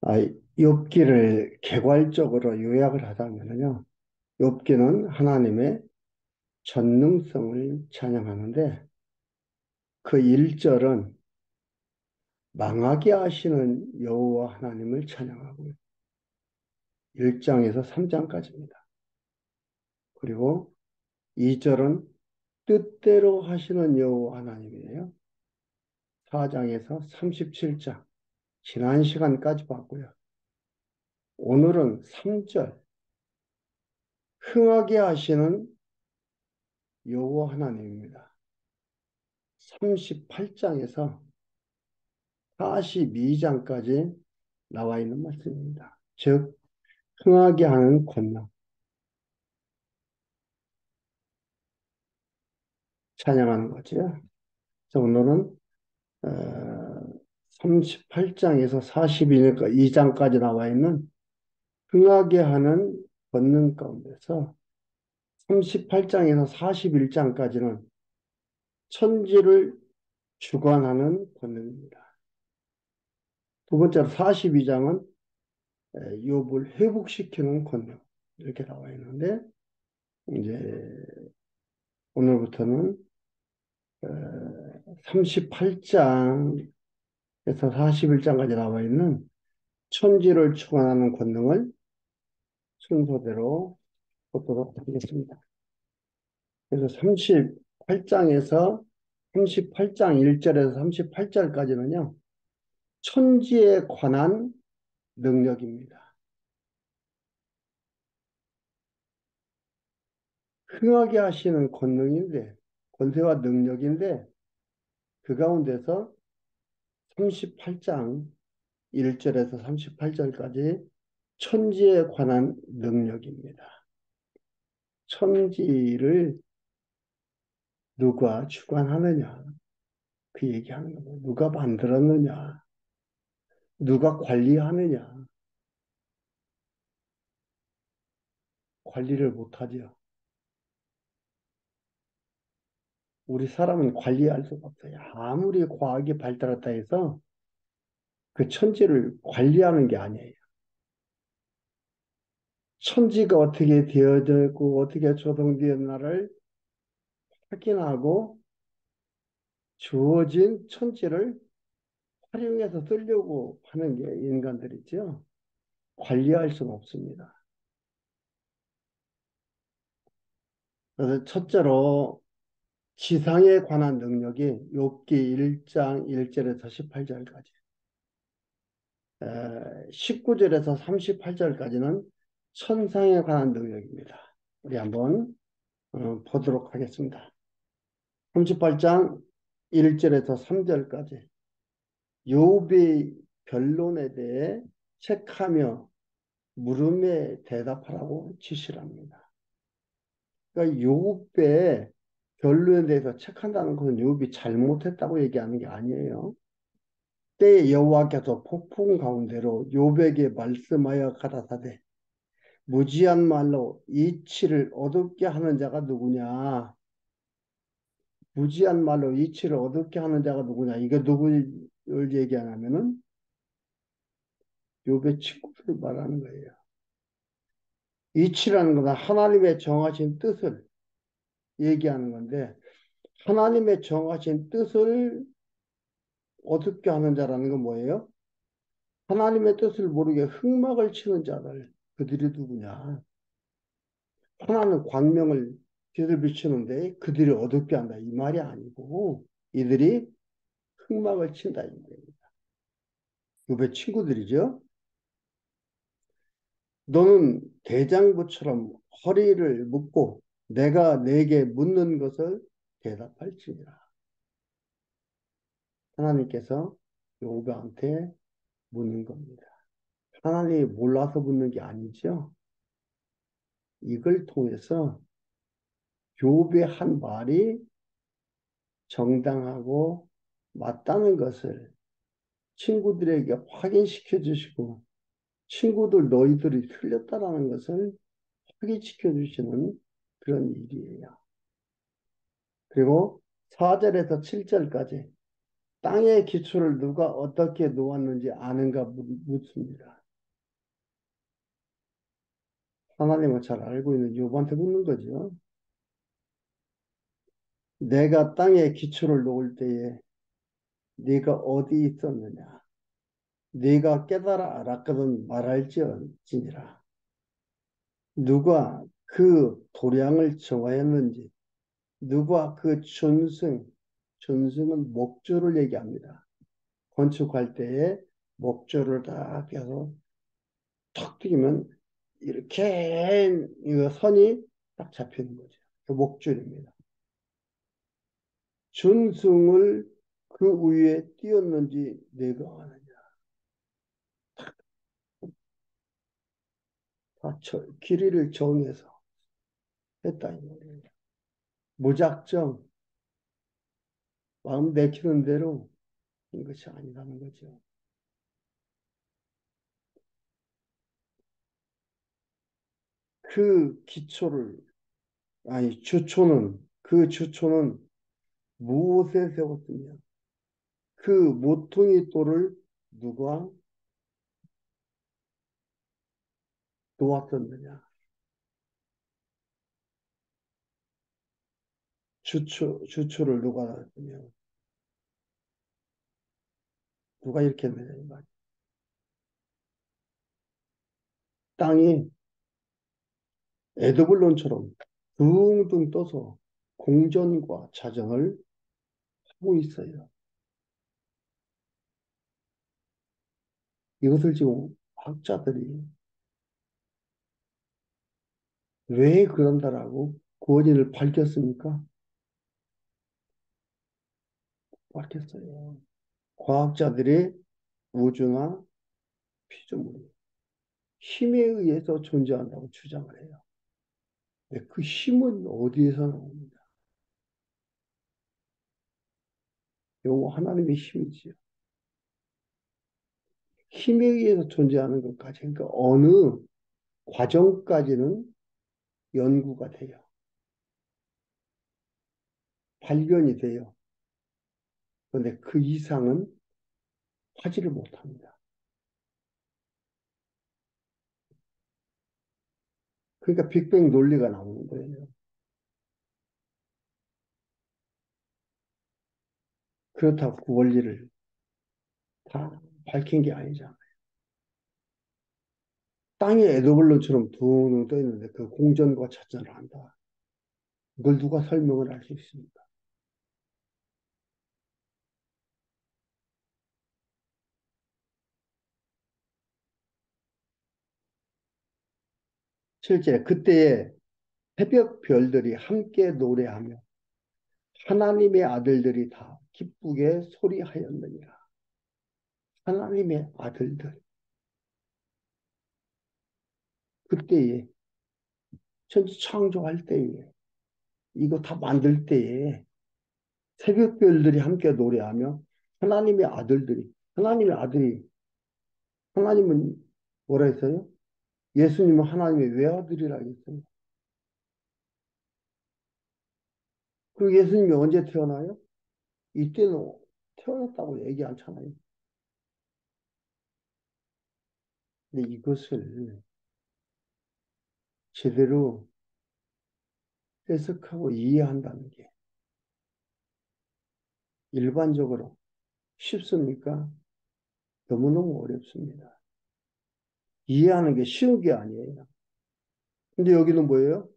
아, 욥기를 개괄적으로 요약을 하자면요. 욥기는 하나님의 전능성을 찬양하는데 그 1절은 망하게 하시는 여호와 하나님을 찬양하고요. 1장에서 3장까지입니다. 그리고 2절은 뜻대로 하시는 여호와 하나님이에요. 4장에서 37장, 지난 시간까지 봤고요. 오늘은 3절, 흥하게 하시는 여호와 하나님입니다. 38장에서 42장까지 나와 있는 말씀입니다. 즉, 흥하게 하는 권능, 찬양하는 거죠. 그래서 오늘은 38장에서 42장까지 나와 있는 흥하게 하는 권능 가운데서 38장에서 41장까지는 천지를 주관하는 권능입니다. 두 번째로 42장은 욥을 회복시키는 권능 이렇게 나와 있는데 이제 오늘부터는 38장에서 41장까지 나와 있는 천지를 주관하는 권능을 순서대로 보도록 하겠습니다. 그래서 38장에서 38장 1절에서 38절까지는요, 천지에 관한 능력입니다. 흥하게 하시는 권능인데, 권세와 능력인데, 그 가운데서 38장 1절에서 38절까지 천지에 관한 능력입니다. 천지를 누가 주관하느냐, 그 얘기하는 거예요. 누가 만들었느냐, 누가 관리하느냐, 관리를 못하죠. 우리 사람은 관리할 수가 없어요. 아무리 과학이 발달했다 해서 그 천지를 관리하는 게 아니에요. 천지가 어떻게 되어져 있고 어떻게 조성되었나를 확인하고 주어진 천지를 활용해서 쓰려고 하는 게 인간들이죠. 관리할 수는 없습니다. 그래서 첫째로 지상에 관한 능력이 욥기 1장 1절에서 18절까지, 19절에서 38절까지는 천상에 관한 능력입니다. 우리 한번 보도록 하겠습니다. 38장 1절에서 3절까지 욥의 변론에 대해 책하며 물음에 대답하라고 지시를 합니다. 그러니까 욥의 변론에 대해서 책한다는 것은 욥이 잘못했다고 얘기하는 게 아니에요. 때에 여호와께서 폭풍 가운데로 욥에게 말씀하여 가라사대 무지한 말로 이치를 어둡게 하는 자가 누구냐? 무지한 말로 이치를 어둡게 하는 자가 누구냐? 이거 누구를 얘기하냐면은 욥의 친구를 말하는 거예요. 이치라는 것은 하나님의 정하신 뜻을 얘기하는 건데 하나님의 정하신 뜻을 어둡게 하는 자라는 건 뭐예요? 하나님의 뜻을 모르게 흑막을 치는 자들 그들이 누구냐? 하나는 광명을 빛을 비추는데 그들이 어둡게 한다 이 말이 아니고 이들이 흑막을 친다 이 말입니다. 욥의 친구들이죠. 너는 대장부처럼 허리를 묶고 내가 내게 묻는 것을 대답할지니라. 하나님께서 욥한테 묻는 겁니다. 하나님이 몰라서 묻는 게 아니죠. 이걸 통해서 욥의 한 말이 정당하고 맞다는 것을 친구들에게 확인시켜 주시고 친구들 너희들이 틀렸다라는 것을 확인시켜 주시는 그런 일이에요. 그리고 4절에서 7절까지 땅의 기초를 누가 어떻게 놓았는지 아는가 묻습니다. 하나님은 잘 알고 있는 욥한테 묻는 거죠. 내가 땅의 기초를 놓을 때에 네가 어디 있었느냐? 네가 깨달아 알았거든 말할지언지니라. 누가 그 도량을 정하였는지, 누가 그 준승은 목조를 얘기합니다. 건축할 때에 목조를 다 껴서 턱 튀기면 이렇게 이거 선이 딱 잡히는 거죠. 그 목줄입니다. 준승을 그 위에 띄었는지 내가 아느냐. 다 길이를 정해서 했다 이 말이에요. 무작정 마음 내키는 대로 한 것이 아니라는 거죠. 그 기초를 아니 주초는 무엇에 세웠으며 그 모퉁이 돌을 누가 놓았었느냐. 주초를 누가 놨으며 누가 이렇게 했느냐 이 말. 땅이 에드블론처럼 둥둥 떠서 공전과 자정을 하고 있어요. 이것을 지금 학자들이 왜 그런다라고 그 원인을 밝혔습니까? 밝혔어요. 과학자들이 우주나 피조물이 힘에 의해서 존재한다고 주장을 해요. 근데 그 힘은 어디에서 나옵니다? 영호 하나님의 힘이지요. 힘에 의해서 존재하는 것까지, 그러니까 어느 과정까지는 연구가 돼요. 발견이 돼요. 그런데 그 이상은 하지를 못합니다. 그러니까 빅뱅 논리가 나오는 거예요. 그렇다고 그 원리를 다 밝힌 게 아니잖아요. 땅에 에도블론처럼 둥둥 떠 있는데 그 공전과 차전을 한다. 이걸 누가 설명을 할 수 있습니까? 실제 그때에 새벽 별들이 함께 노래하며 하나님의 아들들이 다 기쁘게 소리하였느니라. 하나님의 아들들. 그때에 천지 창조할 때에 이거 다 만들 때에 새벽별들이 함께 노래하며 하나님의 아들들이 하나님의 아들이 하나님은 뭐라 했어요? 예수님은 하나님의 외아들이라 했어요. 그리고 예수님이 언제 태어나요? 이때는 태어났다고 얘기 않잖아요. 근데 이것을 제대로 해석하고 이해한다는 게 일반적으로 쉽습니까? 너무너무 어렵습니다. 이해하는 게 쉬운 게 아니에요. 근데 여기는 뭐예요?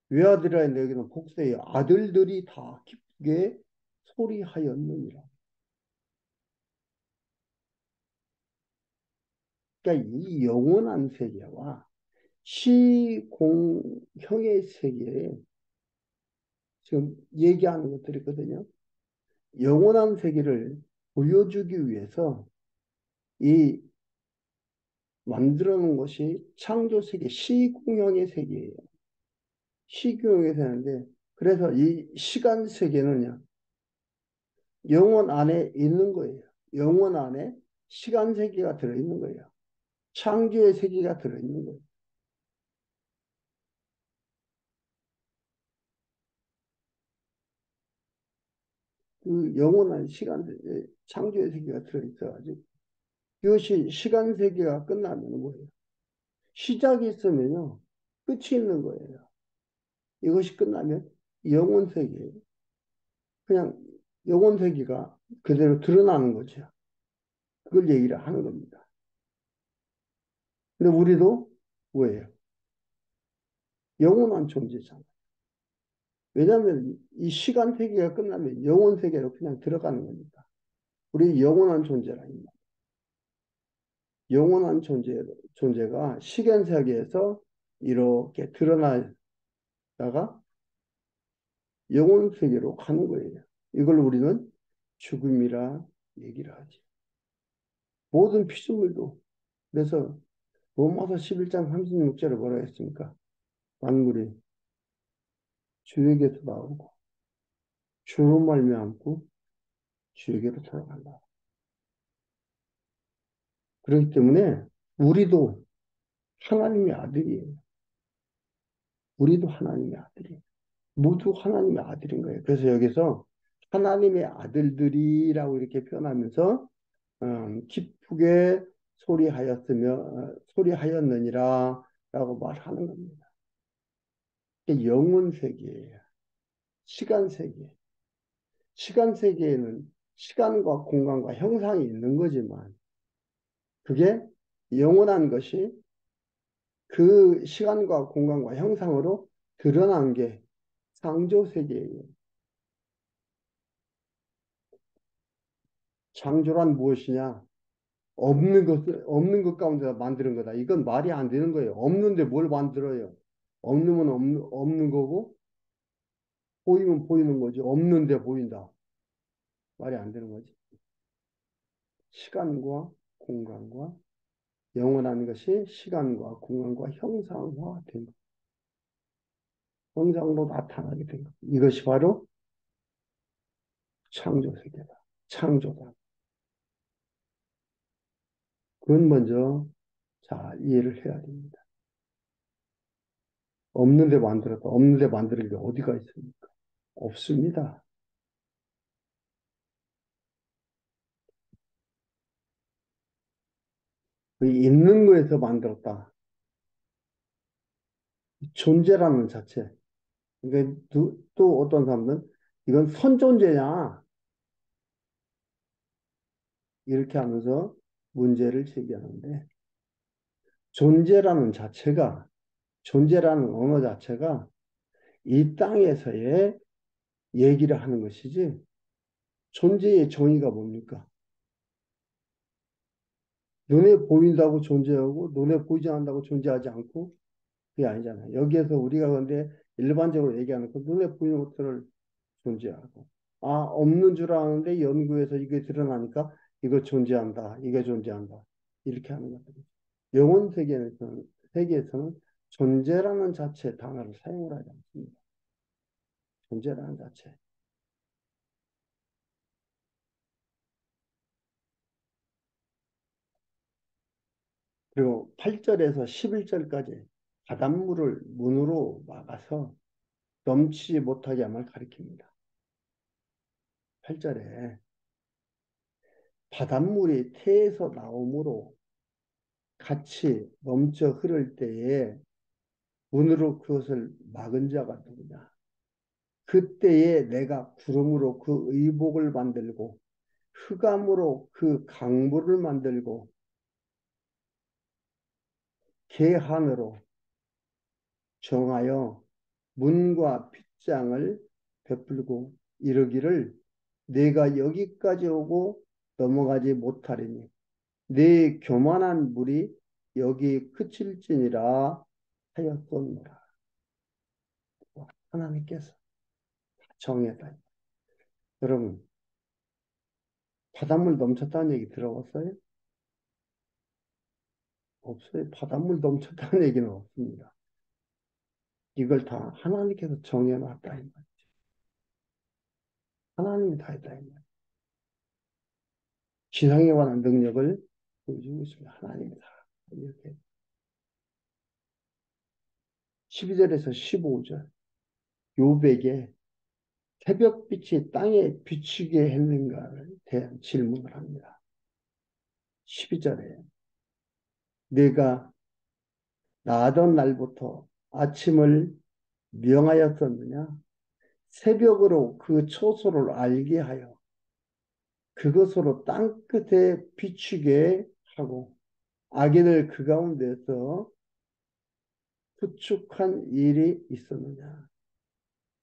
외아들이라 했는데 여기는 복수예요. 아들들이 다 기쁘게 소리하였느니라. 그러니까 이 영원한 세계와 시공형의 세계에 지금 얘기하는 것들이거든요. 영원한 세계를 보여주기 위해서 이 만들어 놓은 것이 창조 세계, 시공형의 세계예요. 시공형의 세계인데, 그래서 이 시간 세계는요, 영원 안에 있는 거예요. 영원 안에 시간 세계가 들어있는 거예요. 창조의 세계가 들어있는 거예요. 그 영원한 시간, 창조의 세계가 들어있어가지고 이것이 시간 세계가 끝나면 뭐예요? 시작이 있으면요. 끝이 있는 거예요. 이것이 끝나면 영혼 세계예요. 그냥 영혼 세계가 그대로 드러나는 거죠. 그걸 얘기를 하는 겁니다. 근데 우리도 뭐예요? 영원한 존재잖아요. 왜냐하면 이 시간 세계가 끝나면 영혼 세계로 그냥 들어가는 겁니다. 우리 영원한 존재라. 영원한 존재가 시간 세계에서 이렇게 드러나다가 영혼 세계로 가는 거예요. 이걸 우리는 죽음이라 얘기를 하지. 모든 피조물도. 그래서 로마서 11장 36절에 뭐라 했습니까? 만물이 주에게서 나오고 주로 말미암고 주에게로 돌아간다. 그렇기 때문에 우리도 하나님의 아들이에요. 우리도 하나님의 아들이에요. 모두 하나님의 아들인 거예요. 그래서 여기서 하나님의 아들들이라고 이렇게 표현하면서 기쁘게 소리하였느니라 라고 말하는 겁니다. 이게 영혼 세계예요. 시간 세계. 시간 세계에는 시간과 공간과 형상이 있는 거지만 그게 영원한 것이 그 시간과 공간과 형상으로 드러난 게 창조 세계예요. 창조란 무엇이냐? 없는 것 가운데서 만드는 거다. 이건 말이 안 되는 거예요. 없는데 뭘 만들어요? 없는 거고, 보이면 보이는 거지. 없는데 보인다. 말이 안 되는 거지. 시간과 공간과 영원한 것이 시간과 공간과 형상화된 것. 형상으로 나타나게 된 것. 이것이 바로 창조 세계다. 창조다. 그건 먼저 잘 이해를 해야 됩니다. 없는데 만들었다. 없는데 만드는 게 어디가 있습니까? 없습니다. 그 있는 거에서 만들었다. 존재라는 자체. 그러니까 또 어떤 사람은 이건 선존재냐 이렇게 하면서 문제를 제기하는데 존재라는 자체가 존재라는 언어 자체가 이 땅에서의 얘기를 하는 것이지 존재의 정의가 뭡니까? 눈에 보인다고 존재하고 눈에 보이지 않는다고 존재하지 않고 그게 아니잖아요. 여기에서 우리가 근데 일반적으로 얘기하는 거 눈에 보이는 것들을 존재하고 없는 줄 아는데 연구에서 이게 드러나니까 이거 존재한다. 이게 존재한다. 이렇게 하는 것들이 영혼 세계에서는 존재라는 자체 단어를 사용을 하지 않습니다. 존재라는 자체. 그리고 8절에서 11절까지 바닷물을 문으로 막아서 넘치지 못하게 함을 가리킵니다. 8절에 바닷물이 태에서 나오므로 같이 넘쳐 흐를 때에 문으로 그것을 막은 자가 누구냐? 그때에 내가 구름으로 그 의복을 만들고 흑암으로 그 강물을 만들고 개한으로 정하여 문과 빗장을 베풀고 이르기를 내가 여기까지 오고 넘어가지 못하리니 내 교만한 물이 여기 그칠지니라 하였더니라. 하나님께서 정했다. 여러분 바닷물 넘쳤다는 얘기 들어봤어요? 없어요. 바닷물 넘쳤다는 얘기는 없습니다. 이걸 다 하나님께서 정해놨다. 이 말이죠. 하나님이 다 했다. 이 말이죠. 지상에 관한 능력을 보여주고 있습니다. 하나님이 다. 이렇게. 12절에서 15절. 요백에 새벽빛이 땅에 비추게 했는가를 대한 질문을 합니다. 12절에 내가 나던 날부터 아침을 명하였었느냐? 새벽으로 그 초소를 알게 하여 그것으로 땅 끝에 비추게 하고 악인을 그 가운데서 구축한 일이 있었느냐?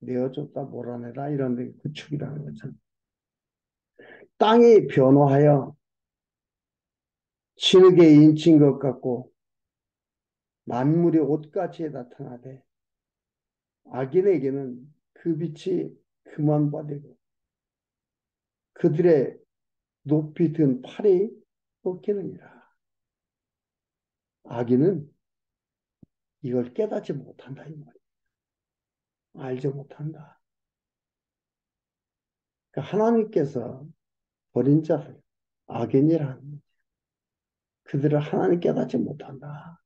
내어줬다 몰아내라 이런 데 구축이라는 거죠. 땅이 변호하여 진흙에 인친 것 같고 만물이 옷같이 나타나되 악인에게는 그 빛이 그만 받이고 그들의 높이 든 팔이 꺾이느니라. 악인은 이걸 깨닫지 못한다 이 말이야. 알지 못한다. 그러니까 하나님께서 버린 자들 악인이라는 그들을 하나님 깨닫지 못한다.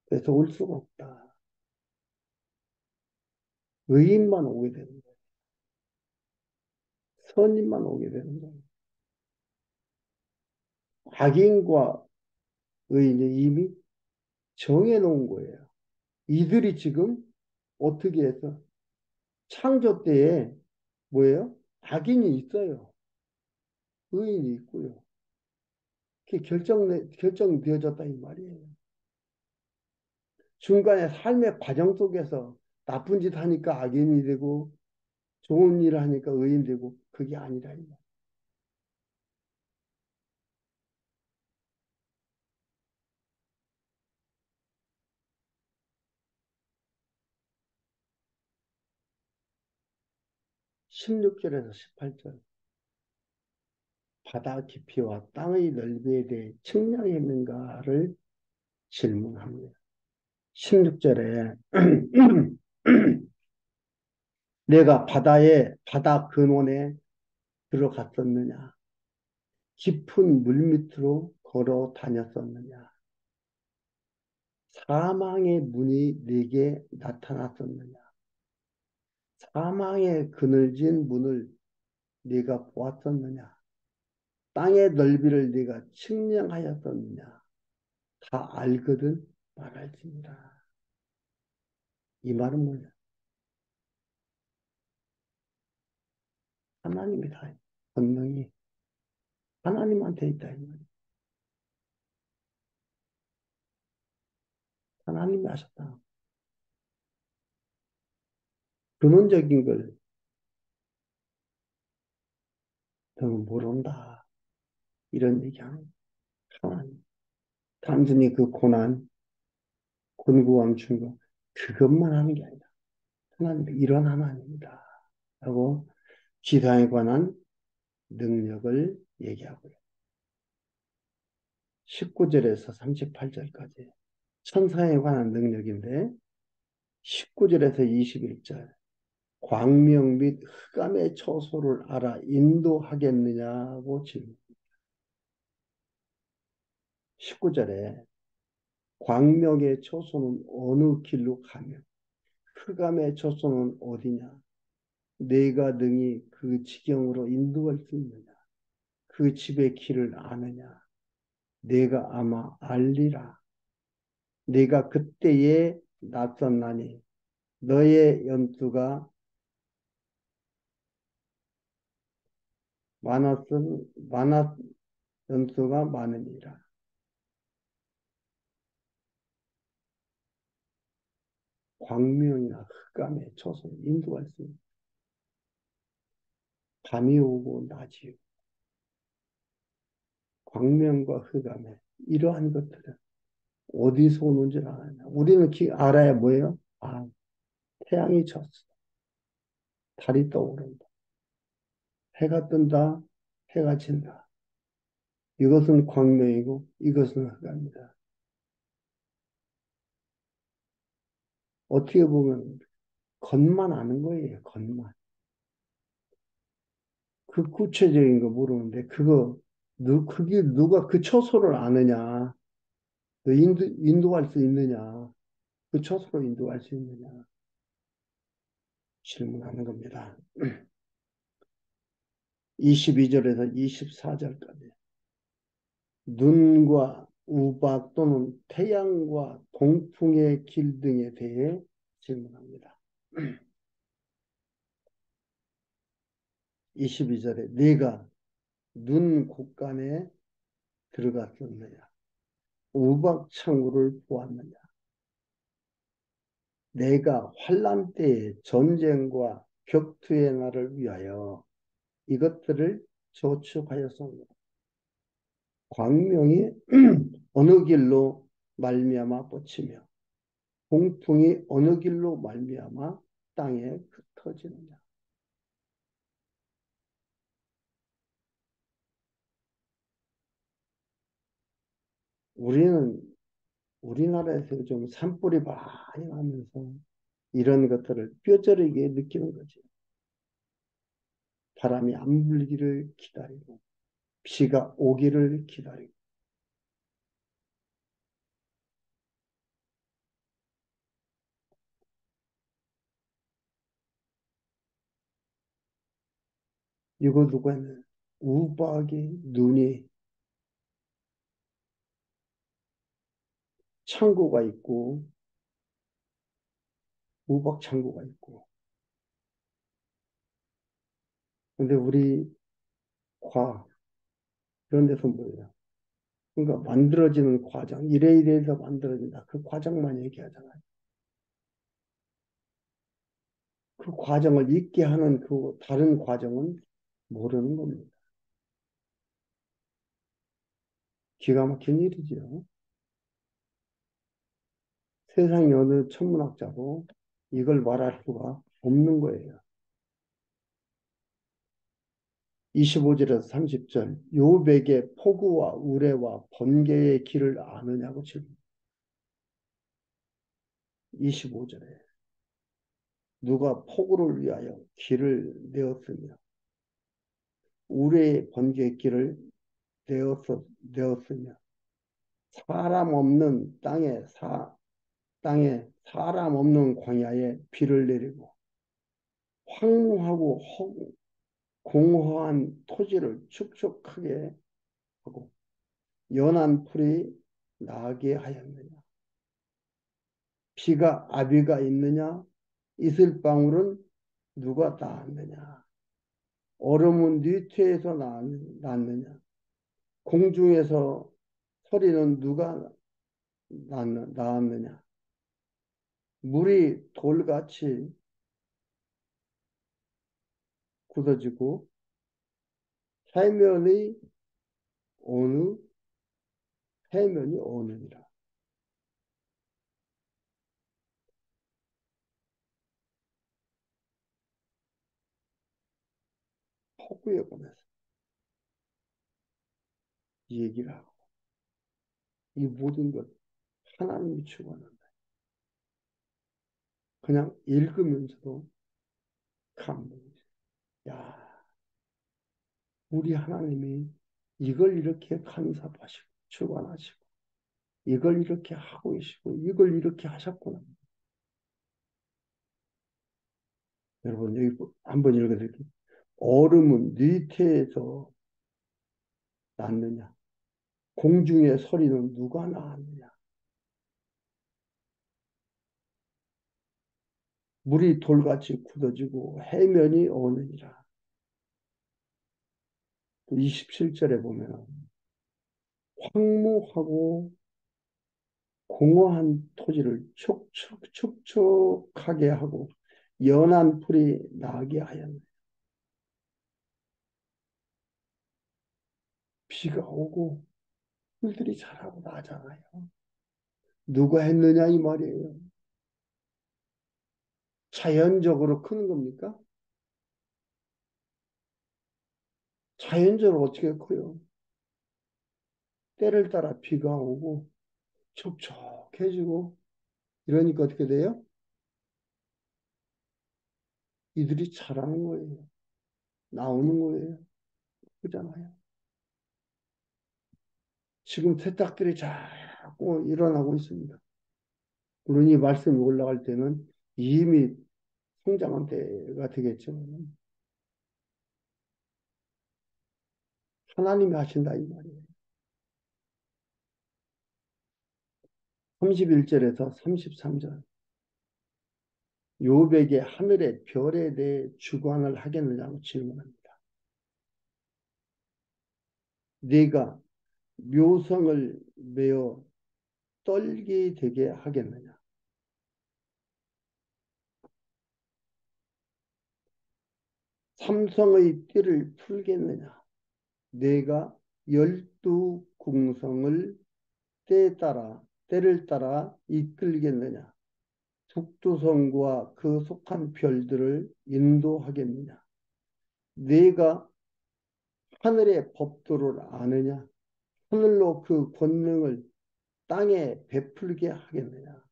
그래서 올 수가 없다. 의인만 오게 되는 거예요. 선인만 오게 되는 거예요. 악인과 의인이 이미 정해놓은 거예요. 이들이 지금 어떻게 해서 창조 때에 뭐예요? 악인이 있어요. 의인이 있고요. 그게 결정되어졌다 이 말이에요. 중간에 삶의 과정 속에서 나쁜 짓 하니까 악인이 되고 좋은 일을 하니까 의인 되고 그게 아니라 이 말. 16절에서 18절 바다 깊이와 땅의 넓이에 대해 측량했는가를 질문합니다. 16절에 내가 바다 근원에 들어갔었느냐? 깊은 물 밑으로 걸어 다녔었느냐? 사망의 문이 내게 나타났었느냐? 사망의 그늘진 문을 네가 보았었느냐? 땅의 넓이를 네가 측량하였었느냐? 다 알거든 말할지니라. 이 말은 뭐냐? 하나님이 다 권능이 하나님한테 있다 이 말이야. 하나님이 하셨다. 근원적인 걸 너는 모른다. 이런 얘기하는 하나님. 단순히 그 고난, 곤고함 준 거, 그것만 하는 게 아니라 하나님 이런 하나님이다. 라고 기도에 관한 능력을 얘기하고요. 19절에서 38절까지 천사에 관한 능력인데 19절에서 21절 광명 및 흑암의 처소를 알아 인도하겠느냐고 질문. 19절에 광명의 처소는 어느 길로 가며 흑암의 처소는 어디냐? 내가 능히 그 지경으로 인도할 수 있느냐? 그 집의 길을 아느냐? 내가 아마 알리라. 내가 그때에 낯섰나니 너의 연수가 많았 연수가 많으니라. 광명이나 흑암의 초소를 인도할 수 있는 밤이 오고 낮이 오고 광명과 흑암에 이러한 것들은 어디서 오는지 알아야 우리는 알아야 뭐예요? 아, 태양이 졌어. 달이 떠오른다. 해가 뜬다. 해가 진다. 이것은 광명이고 이것은 흑암이다. 어떻게 보면 겉만 아는 거예요. 겉만. 그 구체적인 거 모르는데 그게 누가 그 처소를 아느냐? 그 인도할 수 있느냐? 그 처소로 인도할 수 있느냐? 질문하는 겁니다. 22절에서 24절까지 눈과 우박 또는 태양과 동풍의 길 등에 대해 질문합니다. 22절에 네가 눈 곳간에 들어갔었느냐? 우박 창구를 보았느냐? 내가 환난 때에 전쟁과 격투의 날을 위하여 이것들을 저축하였습니다. 광명이 어느 길로 말미암아 뻗치며 동풍이 어느 길로 말미암아 땅에 흩어지느냐. 우리는 우리나라에서 좀 산불이 많이 나면서 이런 것들을 뼈저리게 느끼는 거지. 바람이 안 불기를 기다리고 비가 오기를 기다리고 이거 누가 했냐? 우박이 눈이 창고가 있고 우박 창고가 있고 근데 우리 과학 이런 데서 뭐예요? 그러니까 만들어지는 과정 이래 이래해서 만들어진다. 그 과정만 얘기하잖아요. 그 과정을 잊게 하는 그 다른 과정은 모르는 겁니다. 기가 막힌 일이죠. 세상에 어느 천문학자도 이걸 말할 수가 없는 거예요. 25절에서 30절 요백의 폭우와 우레와 번개의 길을 아느냐고 질문. 25절에 누가 폭우를 위하여 길을 내었으며 우레의 번개의 길을 내었으며 사람 없는 땅에 사람 없는 광야에 비를 내리고 황무하고 공허한 토지를 축축하게 하고 연한 풀이 나게 하였느냐. 비가 아비가 있느냐? 이슬방울은 누가 닿았느냐? 얼음은 니트에서 났느냐? 공중에서 소리는 누가 낳았느냐? 물이 돌같이 굳어지고 해면의 어느 해면이 어느니라. 폭우에 관해서 이 얘기를 하고 이 모든 것 하나님이 주관한다. 그냥 읽으면서도 감동이. 야, 우리 하나님이 이걸 이렇게 간섭하시고 주관하시고 이걸 이렇게 하고 계시고 이걸 이렇게 하셨구나. 여러분 여기 한번 읽어드릴게요. 얼음은 니태에서 났느냐? 공중의 소리는 누가 낳았느냐? 물이 돌같이 굳어지고 해면이 오느니라. 27절에 보면 황무하고 공허한 토지를 촉촉촉촉하게 하고 연한 풀이 나게 하였네. 비가 오고 풀들이 자라고 나잖아요. 누가 했느냐 이 말이에요. 자연적으로 크는 겁니까? 자연적으로 어떻게 커요? 때를 따라 비가 오고 촉촉해지고 이러니까 어떻게 돼요? 이들이 자라는 거예요. 나오는 거예요. 그잖아요. 지금 세탁들이 자꾸 일어나고 있습니다. 그러니 말씀이 올라갈 때는 이미 성장한 때가 되겠죠. 하나님이 하신다 이 말이에요. 31절에서 33절. 요백의 하늘의 별에 대해 주관을 하겠느냐고 질문합니다. 네가 묘성을 메어 떨게 되게 하겠느냐? 삼성의 띠를 풀겠느냐? 네가 12궁성을 때를 따라 이끌겠느냐? 북두성과 그 속한 별들을 인도하겠느냐? 네가 하늘의 법도를 아느냐? 하늘로 그 권능을 땅에 베풀게 하겠느냐?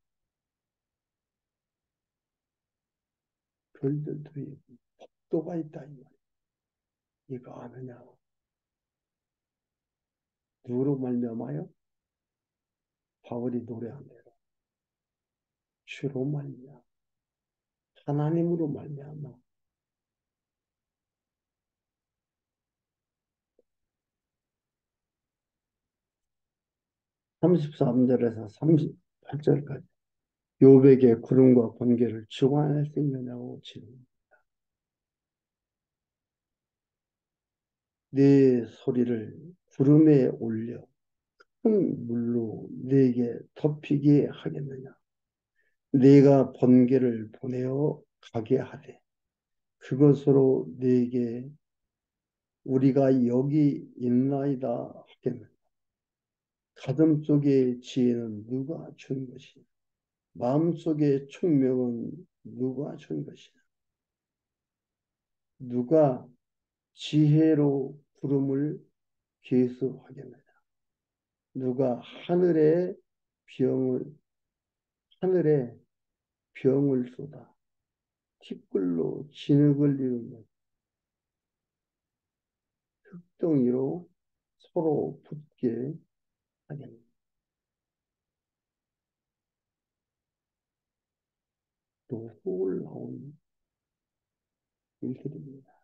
별들도 법도가 있다 이 말이야. 이거 아느냐? 누구로 말미암아요? 바울이 노래한 대로 주로 말미암아 하나님으로 말미암아 33절에서 38절까지 요백의 구름과 번개를 주관할 수 있느냐고 질문. 네 소리를 구름에 올려 큰 물로 네게 덮이게 하겠느냐? 네가 번개를 보내어 가게 하되 그것으로 네게 우리가 여기 있나이다 하겠느냐? 가슴 속의 지혜는 누가 준 것이냐? 마음 속의 총명은 누가 준 것이냐? 누가 지혜로 구름을 계수하겠느냐? 누가 병을 하늘에 병을 쏟아 티끌로 진흙을 이루며 흙덩이로 서로 붙게 하겠느냐? 노후를 나온 일들입니다.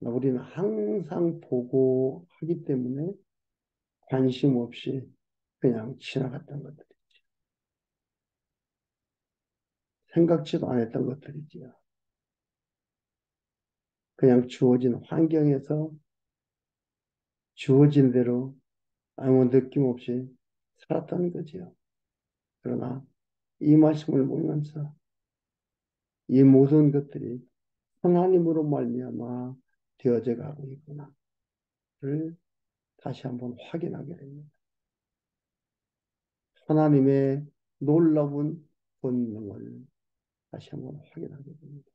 우리는 항상 보고 하기 때문에 관심 없이 그냥 지나갔던 것들이지. 생각지도 않았던 것들이지요. 그냥 주어진 환경에서 주어진 대로 아무 느낌 없이 살았던 거지요. 그러나 이 말씀을 보면서 이 모든 것들이 하나님으로 말미암아 되어져 가고 있구나를 다시 한번 확인하게 됩니다. 하나님의 놀라운 권능을 다시 한번 확인하게 됩니다.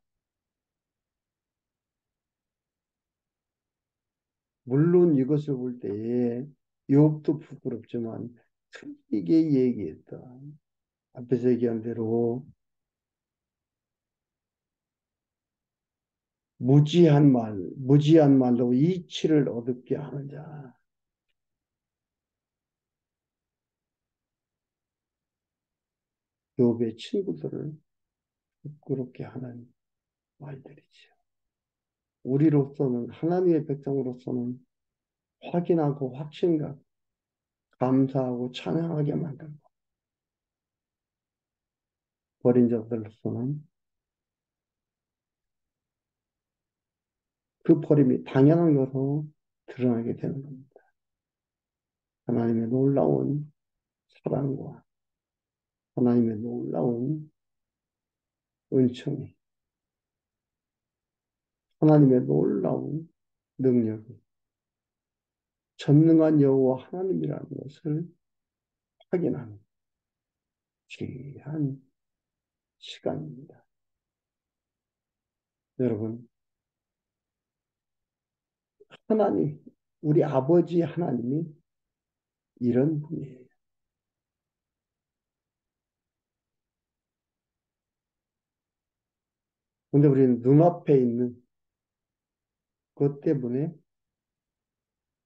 물론 이것을 볼 때에 욥도 부끄럽지만 크게 얘기했다. 앞에서 얘기한 대로 무지한 말로 이치를 얻게 하는 자. 욥의 친구들을 부끄럽게 하는 말들이지요. 우리로서는 하나님의 백성으로서는 확인하고 확신과 감사하고 찬양하게 만들고 버린 자들로서는 그 버림이 당연한 것으로 드러나게 되는 겁니다. 하나님의 놀라운 사랑과 하나님의 놀라운 은총이 하나님의 놀라운 능력이 전능한 여호와 하나님이라는 것을 확인하는 귀한 시간입니다. 여러분, 하나님, 우리 아버지 하나님이 이런 분이에요. 근데 우리는 눈앞에 있는 것 때문에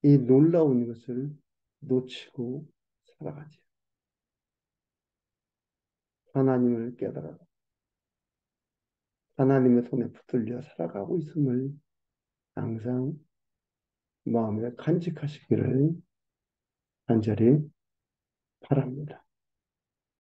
이 놀라운 것을 놓치고 살아가죠. 하나님을 깨달아 하나님의 손에 붙들려 살아가고 있음을 항상 마음에 간직하시기를 간절히 바랍니다.